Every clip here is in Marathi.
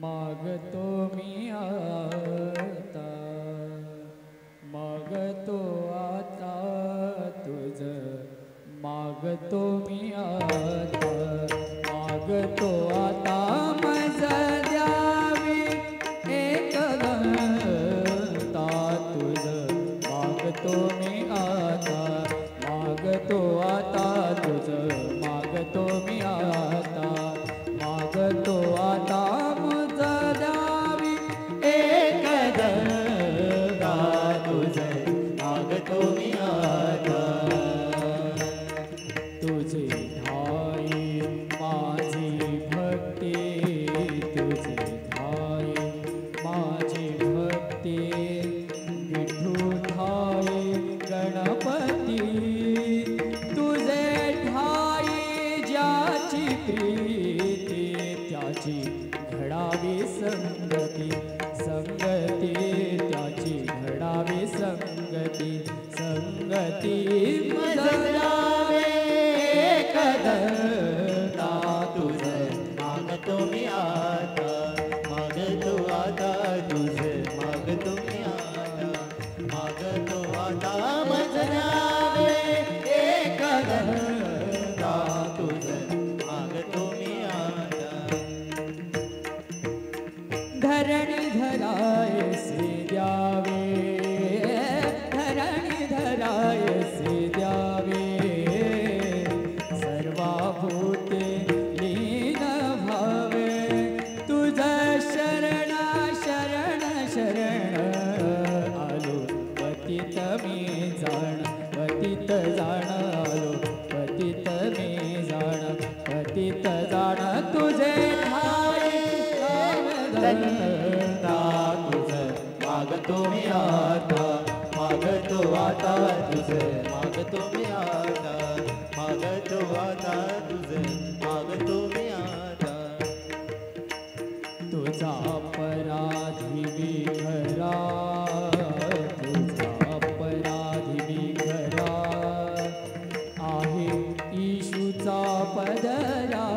मागतो मी आता, मागतो आता तुझ, मागतो मी आता, मागतो आता मज द्यावी एक घंटा तुझ, मागतो मी आता, मागतो आता तुझ, मागतो मी आता, मागतो आता मज द्यावी एक घंटा तुझ, मागतो मी आता. तुझे ठाई माझी भक्ती, तुझे ठाई माझी भक्ती, विठू ठाई गणपती, तुझे ठाई ज्याची प्रीती त्याची घडावी संगती, संगती त्याची घडावी संगती, संगती मजलावे एक घंटा तुझ, मागतो मी आता, मागतो आता तुझ, मागतो मी आता, मागतो आता मजलावे एक घंटा तुझ, मागतो मी आता. धरणी धरायसे द्यावे, धरणी धरायसे द्यावे, सर्वाभूते लीन भावे, तुझ शरण शरण शरण आलो, पतित मी जाण, पतित जाण आलो, पतित मी जाण, पतित जाण, तुझे ठाई घंटा तुझ, मागतो मी आता, मागतो आता तुझ, मागतो मी आता, मागतो आता तुझ, मागतो मी आता. तुझा अपराधी विखरा, तुझा अपराधी विखरा, आहे येशूचा पदरा,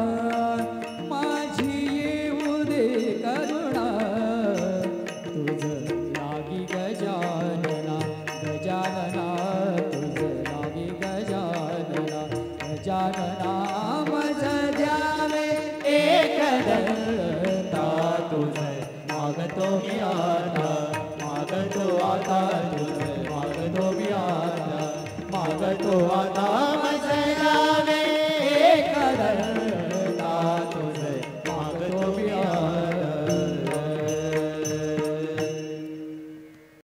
माझी येऊ दे करुणा, तुझ लागी गजानना, गजानना तुझ लागी गजानना, गजानना मज द्यावे एक घंटा तुझ, मागतो मी आता, मागतो आता तुझ,